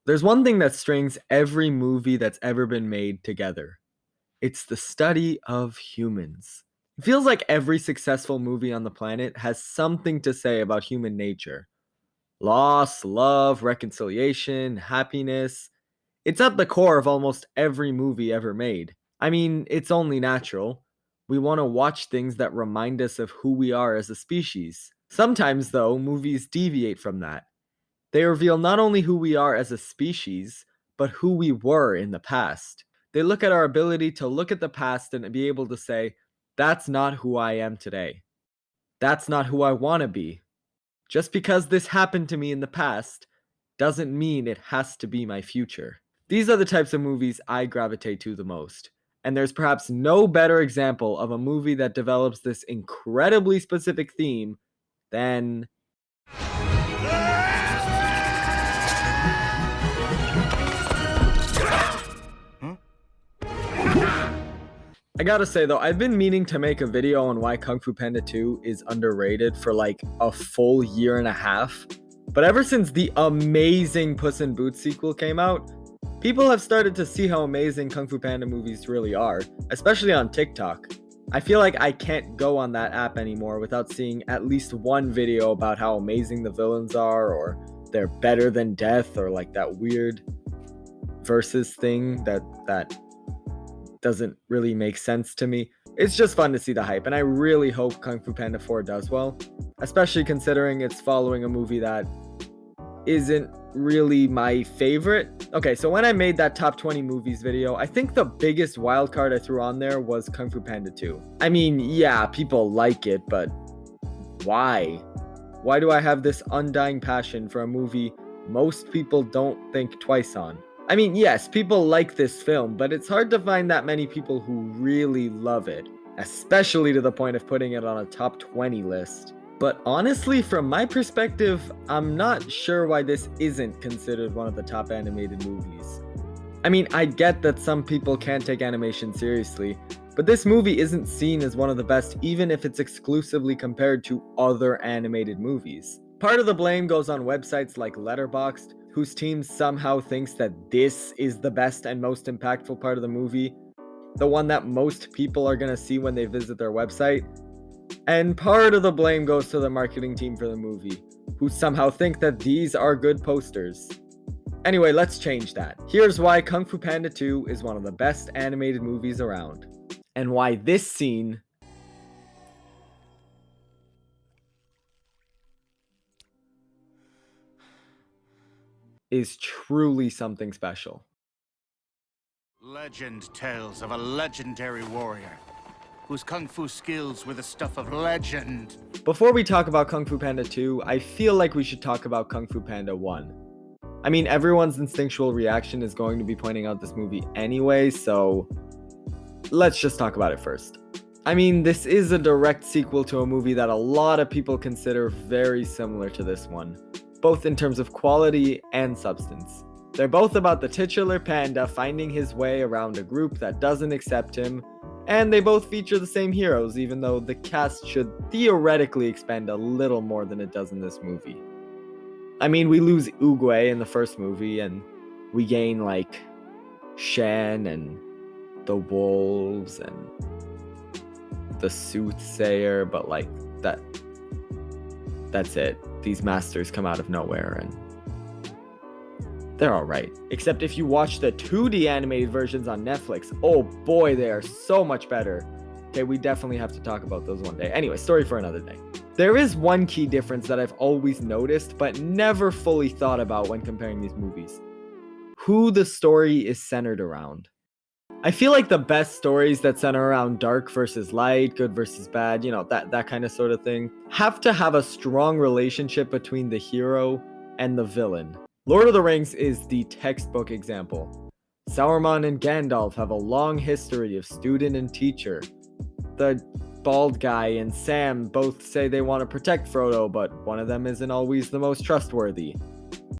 There's one thing that strings every movie that's ever been made together. It's the study of humans. It feels like every successful movie on the planet has something to say about human nature. Loss, love, reconciliation, happiness. It's at the core of almost every movie ever made. I mean, it's only natural. We want to watch things that remind us of who we are as a species. Sometimes, though, movies deviate from that. They reveal not only who we are as a species, but who we were in the past. They look at our ability to look at the past and be able to say, that's not who I am today. That's not who I want to be. Just because this happened to me in the past doesn't mean it has to be my future. These are the types of movies I gravitate to the most. And there's perhaps no better example of a movie that develops this incredibly specific theme than I gotta say though, I've been meaning to make a video on why Kung Fu Panda 2 is underrated for like a full year and a half. But ever since the amazing Puss in Boots sequel came out, people have started to see how amazing Kung Fu Panda movies really are, especially on TikTok. I feel like I can't go on that app anymore without seeing at least one video about how amazing the villains are, or they're better than death, or like that weird versus thing that doesn't really make sense to me. It's just fun to see the hype, and I really hope Kung Fu Panda 4 does well, especially considering it's following a movie that isn't really my favorite. Okay, so when I made that top 20 movies video, I think the biggest wildcard I threw on there was Kung Fu Panda 2. I mean, yeah, people like it, but why? Why do I have this undying passion for a movie most people don't think twice on? I mean, yes, people like this film, but it's hard to find that many people who really love it, especially to the point of putting it on a top 20 list. But honestly, from my perspective, I'm not sure why this isn't considered one of the top animated movies. I mean, I get that some people can't take animation seriously, but this movie isn't seen as one of the best even if it's exclusively compared to other animated movies. Part of the blame goes on websites like Letterboxd, whose team somehow thinks that this is the best and most impactful part of the movie, the one that most people are gonna see when they visit their website. And part of the blame goes to the marketing team for the movie, who somehow think that these are good posters. Anyway, let's change that. Here's why Kung Fu Panda 2 is one of the best animated movies around, and why this scene is truly something special. Legend tells of a legendary warrior whose kung fu skills were the stuff of legend. Before we talk about Kung Fu Panda 2, I feel like we should talk about Kung Fu Panda 1. I mean, everyone's instinctual reaction is going to be pointing out this movie anyway, so let's just talk about it first. I mean, this is a direct sequel to a movie that a lot of people consider very similar to this one, both in terms of quality and substance. They're both about the titular panda finding his way around a group that doesn't accept him, and they both feature the same heroes, even though the cast should theoretically expand a little more than it does in this movie. I mean, we lose Oogway in the first movie, and we gain, like, Shen and the wolves and the soothsayer, but, like, that's it. These masters come out of nowhere, and they're alright. Except if you watch the 2D animated versions on Netflix, oh boy, they are so much better. Okay, we definitely have to talk about those one day. Anyway, story for another day. There is one key difference that I've always noticed, but never fully thought about when comparing these movies. Who the story is centered around. I feel like the best stories that center around dark versus light, good versus bad, you know, that kind of sort of thing, have to have a strong relationship between the hero and the villain. Lord of the Rings is the textbook example. Sauron and Gandalf have a long history of student and teacher. The bald guy and Sam both say they want to protect Frodo, but one of them isn't always the most trustworthy.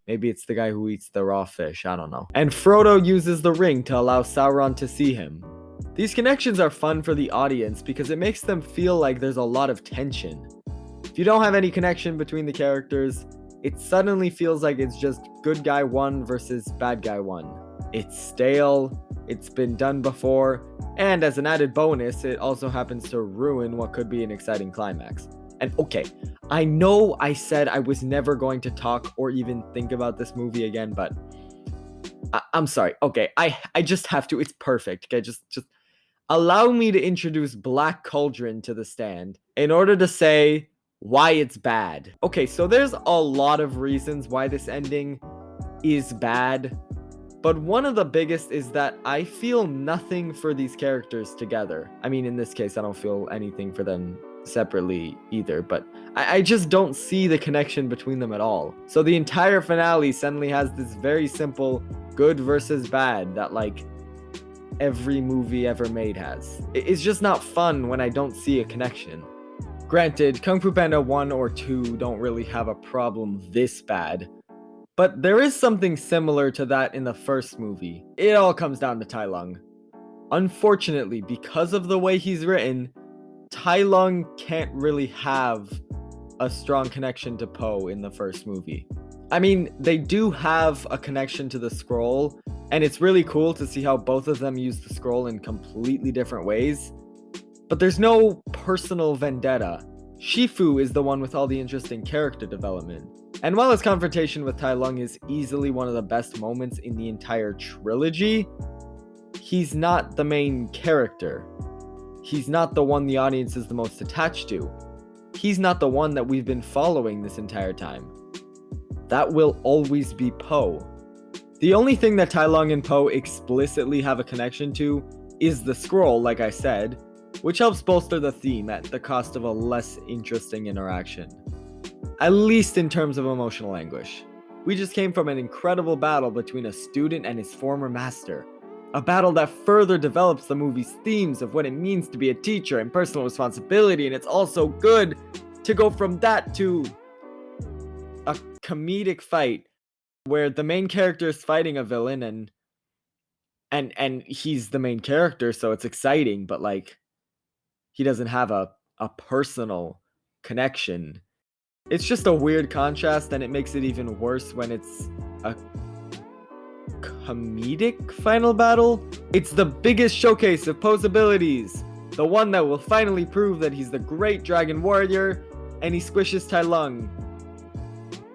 Maybe it's the guy who eats the raw fish, I don't know. And Frodo uses the ring to allow Sauron to see him. These connections are fun for the audience because it makes them feel like there's a lot of tension. If you don't have any connection between the characters, it suddenly feels like it's just good guy 1 versus bad guy 1. It's stale, it's been done before, and as an added bonus, it also happens to ruin what could be an exciting climax. And okay, I know I said I was never going to talk or even think about this movie again, but I'm sorry. Okay, I just have to. It's perfect. Okay, just allow me to introduce Black Cauldron to the stand in order to say why it's bad. Okay, so there's a lot of reasons why this ending is bad, but one of the biggest is that I feel nothing for these characters together. I mean, in this case, I don't feel anything for them separately either, but I just don't see the connection between them at all. So the entire finale suddenly has this very simple good versus bad that like every movie ever made has. It's just not fun when I don't see a connection. Granted, Kung Fu Panda 1 or 2 don't really have a problem this bad, but there is something similar to that in the first movie. It all comes down to Tai Lung. Unfortunately, because of the way he's written, Tai Lung can't really have a strong connection to Po in the first movie. I mean, they do have a connection to the scroll, and it's really cool to see how both of them use the scroll in completely different ways, but there's no personal vendetta. Shifu is the one with all the interesting character development. And while his confrontation with Tai Lung is easily one of the best moments in the entire trilogy, he's not the main character. He's not the one the audience is the most attached to. He's not the one that we've been following this entire time. That will always be Po. The only thing that Tai Lung and Po explicitly have a connection to is the scroll, like I said, which helps bolster the theme at the cost of a less interesting interaction. At least in terms of emotional anguish. We just came from an incredible battle between a student and his former master. A battle that further develops the movie's themes of what it means to be a teacher and personal responsibility, and it's also good to go from that to a comedic fight where the main character is fighting a villain and he's the main character, so it's exciting, but like he doesn't have a personal connection. It's just a weird contrast, and it makes it even worse when it's a comedic final battle. It's the biggest showcase of Po's abilities, the one that will finally prove that he's the great dragon warrior, and he squishes Tai Lung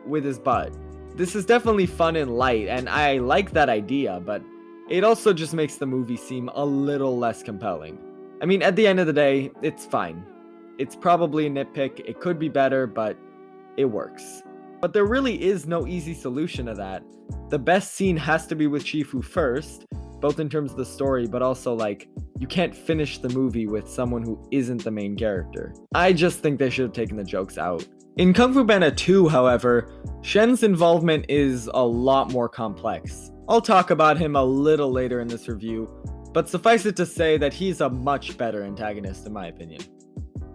with his butt. This is definitely fun and light, and I like that idea, but it also just makes the movie seem a little less compelling. I mean, at the end of the day, it's fine. It's probably a nitpick, it could be better, but it works. But there really is no easy solution to that. The best scene has to be with Shifu first, both in terms of the story, but also like, you can't finish the movie with someone who isn't the main character. I just think they should have taken the jokes out. In Kung Fu Panda 2, however, Shen's involvement is a lot more complex. I'll talk about him a little later in this review, but suffice it to say that he's a much better antagonist in my opinion.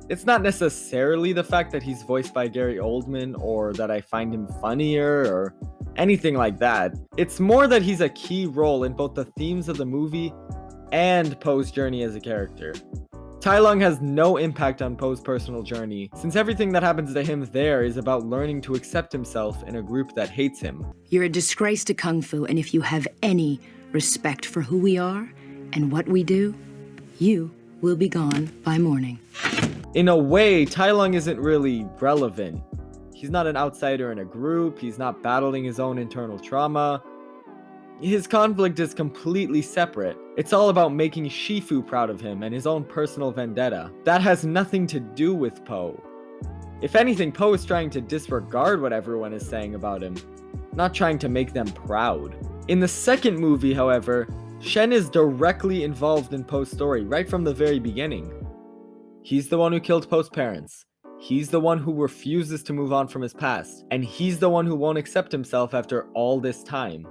It's not necessarily the fact that he's voiced by Gary Oldman or that I find him funnier or anything like that. It's more that he's a key role in both the themes of the movie and Po's journey as a character. Tai Lung has no impact on Po's personal journey, since everything that happens to him there is about learning to accept himself in a group that hates him. You're a disgrace to Kung Fu, and if you have any respect for who we are and what we do, you will be gone by morning. In a way, Tai Lung isn't really relevant. He's not an outsider in a group, he's not battling his own internal trauma. His conflict is completely separate. It's all about making Shifu proud of him and his own personal vendetta. That has nothing to do with Po. If anything, Po is trying to disregard what everyone is saying about him, not trying to make them proud. In the second movie, however, Shen is directly involved in Po's story right from the very beginning. He's the one who killed Po's parents. He's the one who refuses to move on from his past, and he's the one who won't accept himself after all this time.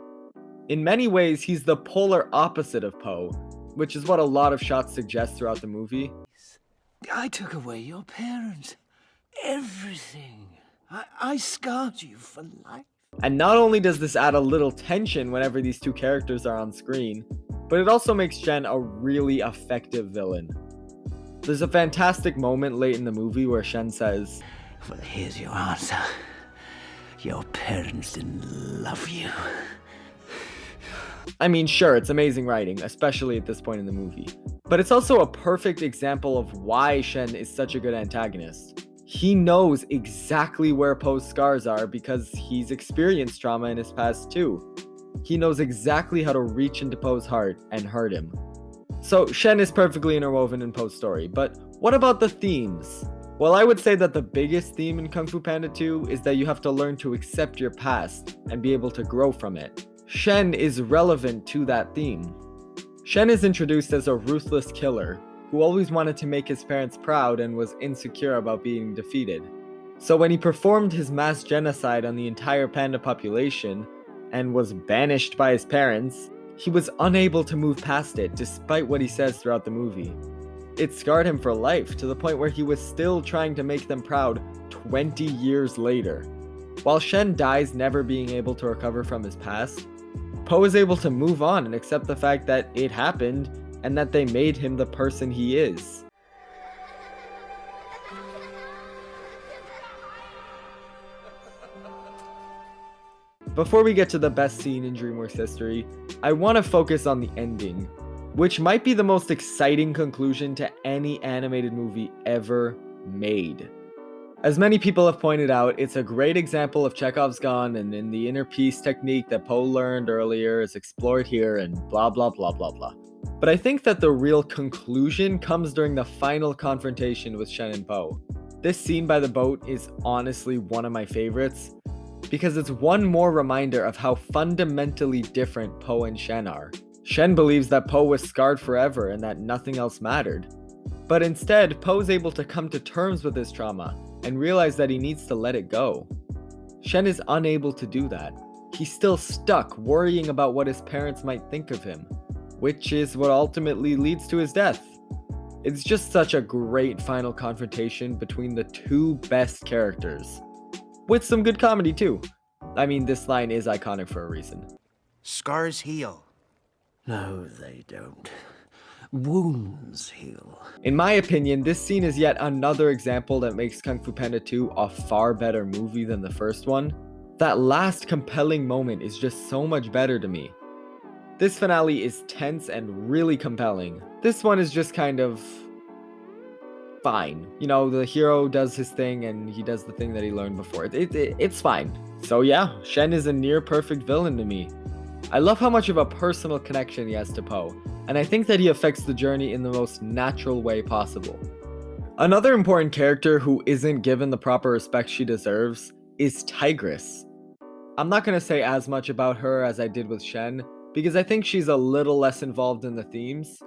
In many ways, he's the polar opposite of Po, which is what a lot of shots suggest throughout the movie. I took away your parents. Everything. I scarred you for life. And not only does this add a little tension whenever these two characters are on screen, but it also makes Shen a really effective villain. There's a fantastic moment late in the movie where Shen says, Well, here's your answer. Your parents didn't love you. I mean, sure, it's amazing writing, especially at this point in the movie. But it's also a perfect example of why Shen is such a good antagonist. He knows exactly where Poe's scars are because he's experienced trauma in his past too. He knows exactly how to reach into Poe's heart and hurt him. So Shen is perfectly interwoven in Poe's story, but what about the themes? Well, I would say that the biggest theme in Kung Fu Panda 2 is that you have to learn to accept your past and be able to grow from it. Shen is relevant to that theme. Shen is introduced as a ruthless killer who always wanted to make his parents proud and was insecure about being defeated. So when he performed his mass genocide on the entire panda population and was banished by his parents, he was unable to move past it despite what he says throughout the movie. It scarred him for life to the point where he was still trying to make them proud 20 years later. While Shen dies never being able to recover from his past, Poe is able to move on and accept the fact that it happened and that they made him the person he is. Before we get to the best scene in DreamWorks history, I want to focus on the ending, which might be the most exciting conclusion to any animated movie ever made. As many people have pointed out, it's a great example of Chekhov's gun, and in the inner peace technique that Poe learned earlier is explored here, and blah blah blah blah blah. But I think that the real conclusion comes during the final confrontation with Shen and Poe. This scene by the boat is honestly one of my favorites, because it's one more reminder of how fundamentally different Poe and Shen are. Shen believes that Poe was scarred forever and that nothing else mattered. But instead, Poe's able to come to terms with his trauma and realize that he needs to let it go. Shen is unable to do that. He's still stuck worrying about what his parents might think of him, which is what ultimately leads to his death. It's just such a great final confrontation between the two best characters, with some good comedy too. I mean, this line is iconic for a reason. Scars heal. No, they don't. Wounds heal. In my opinion, this scene is yet another example that makes Kung Fu Panda 2 a far better movie than the first one. That last compelling moment is just so much better to me. This finale is tense and really compelling. This one is just kind of fine. You know, the hero does his thing and he does the thing that he learned before. It's fine. So yeah, Shen is a near perfect villain to me. I love how much of a personal connection he has to Poe, and I think that he affects the journey in the most natural way possible. Another important character who isn't given the proper respect she deserves is Tigress. I'm not going to say as much about her as I did with Shen, because I think she's a little less involved in the themes,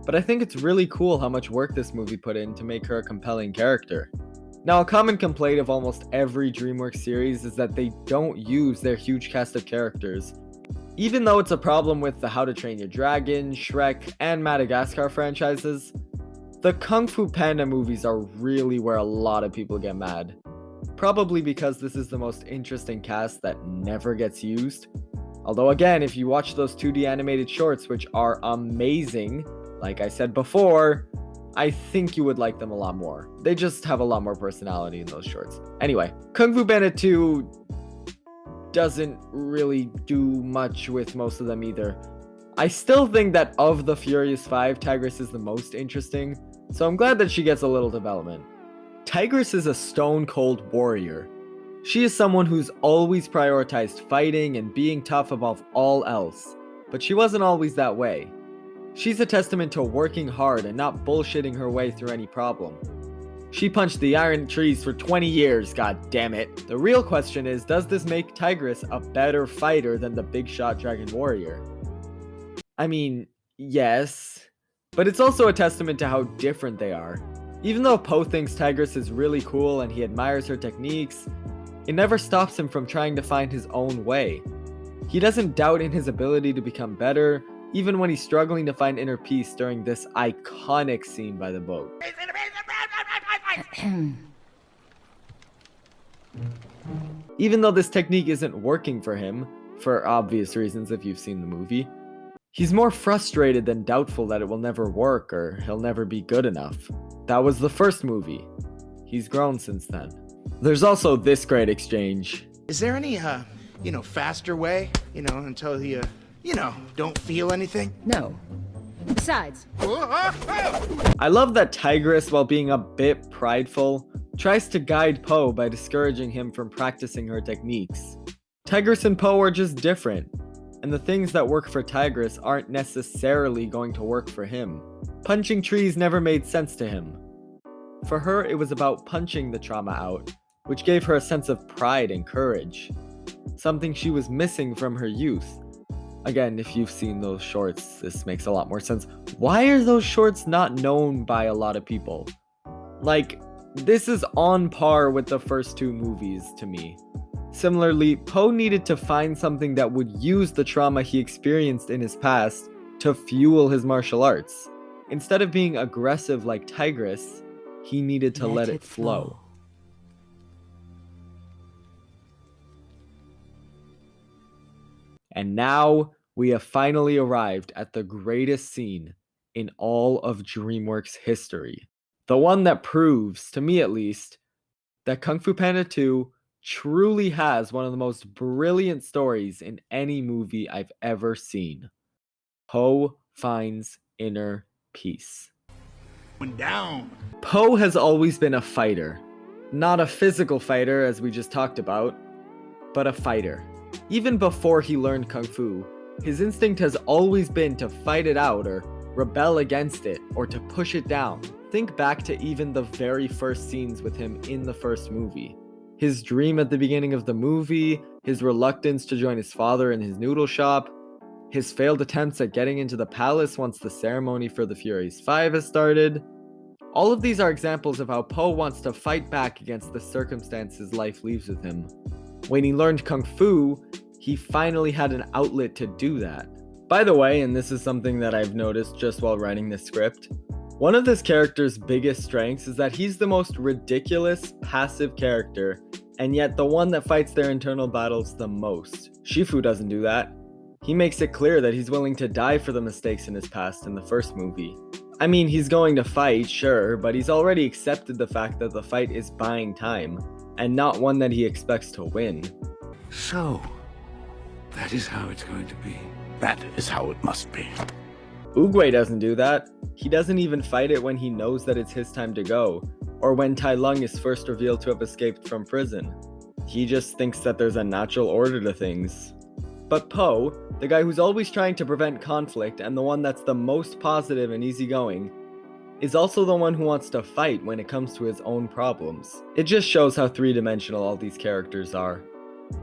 but I think it's really cool how much work this movie put in to make her a compelling character. Now, a common complaint of almost every DreamWorks series is that they don't use their huge cast of characters. Even though it's a problem with the How to Train Your Dragon, Shrek, and Madagascar franchises, the Kung Fu Panda movies are really where a lot of people get mad. Probably because this is the most interesting cast that never gets used. Although again, if you watch those 2D animated shorts, which are amazing, like I said before, I think you would like them a lot more. They just have a lot more personality in those shorts. Anyway, Kung Fu Panda 2 doesn't really do much with most of them either. I still think that of the Furious 5, Tigress is the most interesting, so I'm glad that she gets a little development. Tigress is a stone-cold warrior. She is someone who's always prioritized fighting and being tough above all else, but she wasn't always that way. She's a testament to working hard and not bullshitting her way through any problem. She punched the iron trees for 20 years, god damn it. The real question is, does this make Tigress a better fighter than the big shot dragon warrior? I mean, yes, but it's also a testament to how different they are. Even though Poe thinks Tigress is really cool and he admires her techniques, it never stops him from trying to find his own way. He doesn't doubt in his ability to become better, even when he's struggling to find inner peace during this iconic scene by the boat. Even though this technique isn't working for him, for obvious reasons if you've seen the movie, he's more frustrated than doubtful that it will never work or he'll never be good enough. That was the first movie. He's grown since then. There's also this great exchange. Is there any, faster way, until you, don't feel anything? No. Besides, I love that Tigress, while being a bit prideful, tries to guide Poe by discouraging him from practicing her techniques. Tigress and Poe are just different, and the things that work for Tigress aren't necessarily going to work for him. Punching trees never made sense to him. For her, it was about punching the trauma out, which gave her a sense of pride and courage, something she was missing from her youth. Again, if you've seen those shorts, this makes a lot more sense. Why are those shorts not known by a lot of people? Like, this is on par with the first two movies to me. Similarly, Poe needed to find something that would use the trauma he experienced in his past to fuel his martial arts. Instead of being aggressive like Tigress, he needed to let it flow. And now we have finally arrived at the greatest scene in all of DreamWorks history. The one that proves, to me at least, that Kung Fu Panda 2 truly has one of the most brilliant stories in any movie I've ever seen. Poe finds inner peace. Down. Poe has always been a fighter. Not a physical fighter, as we just talked about, but a fighter. Even before he learned Kung Fu, his instinct has always been to fight it out or rebel against it or to push it down. Think back to even the very first scenes with him in the first movie. His dream at the beginning of the movie, his reluctance to join his father in his noodle shop, his failed attempts at getting into the palace once the ceremony for the Furies 5 has started. All of these are examples of how Poe wants to fight back against the circumstances life leaves with him. When he learned Kung Fu, he finally had an outlet to do that. By the way, and this is something that I've noticed just while writing this script, one of this character's biggest strengths is that he's the most ridiculous, passive character, and yet the one that fights their internal battles the most. Shifu doesn't do that. He makes it clear that he's willing to die for the mistakes in his past in the first movie. I mean, he's going to fight, sure, but he's already accepted the fact that the fight is buying time, and not one that he expects to win. So, that is how it's going to be. That is how it must be. Oogway doesn't do that. He doesn't even fight it when he knows that it's his time to go, or when Tai Lung is first revealed to have escaped from prison. He just thinks that there's a natural order to things. But Poe, the guy who's always trying to prevent conflict and the one that's the most positive and easygoing, is also the one who wants to fight when it comes to his own problems. It just shows how three-dimensional all these characters are.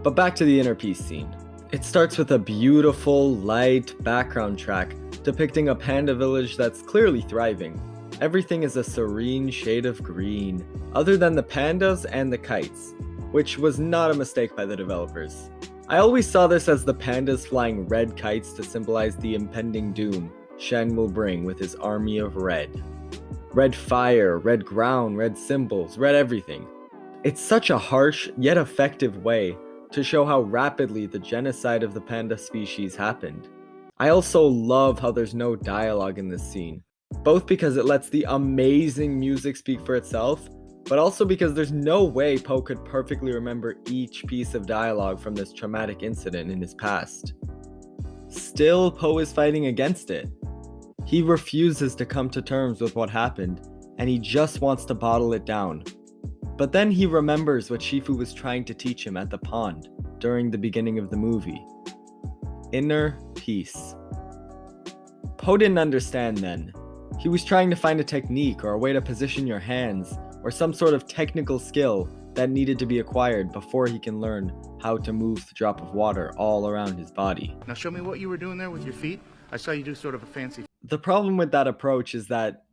But back to the inner peace scene. It starts with a beautiful, light background track depicting a panda village that's clearly thriving. Everything is a serene shade of green, other than the pandas and the kites, which was not a mistake by the developers. I always saw this as the pandas flying red kites to symbolize the impending doom Shen will bring with his army of red. Red fire, red ground, red symbols, red everything. It's such a harsh yet effective way to show how rapidly the genocide of the panda species happened. I also love how there's no dialogue in this scene, both because it lets the amazing music speak for itself, but also because there's no way Poe could perfectly remember each piece of dialogue from this traumatic incident in his past. Still, Poe is fighting against it. He refuses to come to terms with what happened, and he just wants to bottle it down. But then he remembers what Shifu was trying to teach him at the pond during the beginning of the movie. Inner peace. Poe didn't understand then. He was trying to find a technique or a way to position your hands, or some sort of technical skill that needed to be acquired before he can learn how to move the drop of water all around his body. Now show me what you were doing there with your feet. I saw you do sort of a fancy... The problem with that approach is that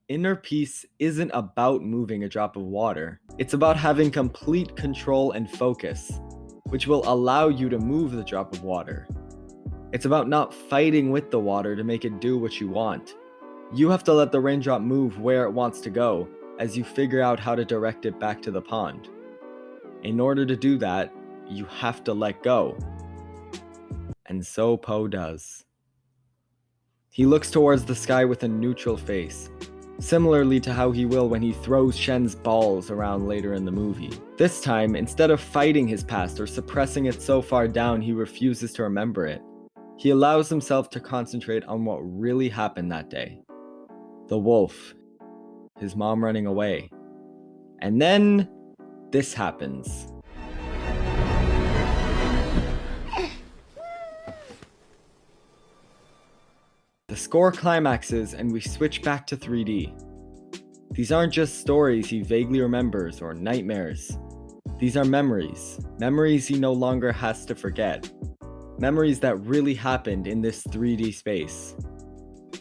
inner peace isn't about moving a drop of water. It's about having complete control and focus, which will allow you to move the drop of water. It's about not fighting with the water to make it do what you want. You have to let the raindrop move where it wants to go as you figure out how to direct it back to the pond. In order to do that, you have to let go. And so Poe does. He looks towards the sky with a neutral face, similarly to how he will when he throws Shen's balls around later in the movie. This time, instead of fighting his past or suppressing it so far down he refuses to remember it, he allows himself to concentrate on what really happened that day. The wolf, his mom running away. And then, this happens. The score climaxes and we switch back to 3D. These aren't just stories he vaguely remembers or nightmares. These are memories. Memories he no longer has to forget. Memories that really happened in this 3D space.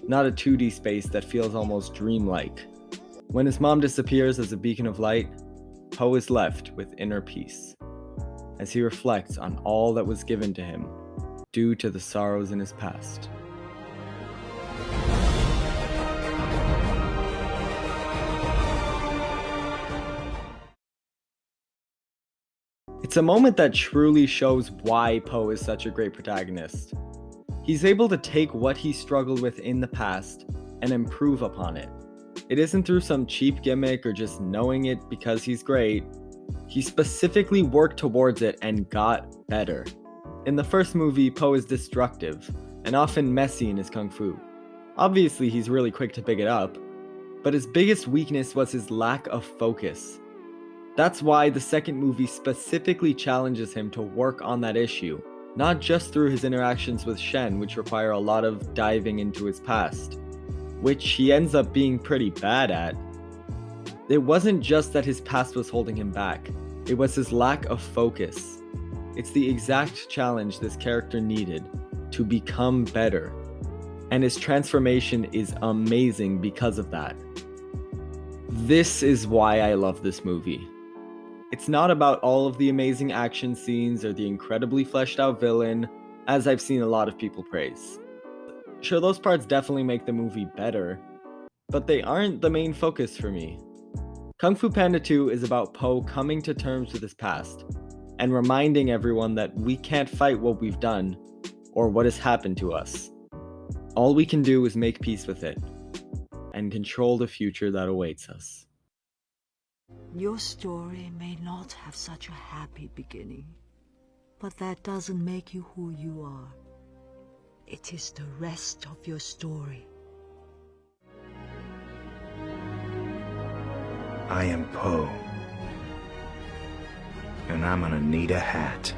Not a 2D space that feels almost dreamlike. When his mom disappears as a beacon of light, Poe is left with inner peace, as he reflects on all that was given to him due to the sorrows in his past. It's a moment that truly shows why Poe is such a great protagonist. He's able to take what he struggled with in the past and improve upon it. It isn't through some cheap gimmick or just knowing it because he's great. He specifically worked towards it and got better. In the first movie, Poe is destructive and often messy in his kung fu. Obviously, he's really quick to pick it up, but his biggest weakness was his lack of focus. That's why the second movie specifically challenges him to work on that issue, not just through his interactions with Shen, which require a lot of diving into his past, which he ends up being pretty bad at. It wasn't just that his past was holding him back, it was his lack of focus. It's the exact challenge this character needed to become better, and his transformation is amazing because of that. This is why I love this movie. It's not about all of the amazing action scenes or the incredibly fleshed out villain, as I've seen a lot of people praise. Sure, those parts definitely make the movie better, but they aren't the main focus for me. Kung Fu Panda 2 is about Poe coming to terms with his past, and reminding everyone that we can't fight what we've done, or what has happened to us. All we can do is make peace with it, and control the future that awaits us. Your story may not have such a happy beginning, but that doesn't make you who you are. It is the rest of your story. I am Poe, and I'm gonna need a hat.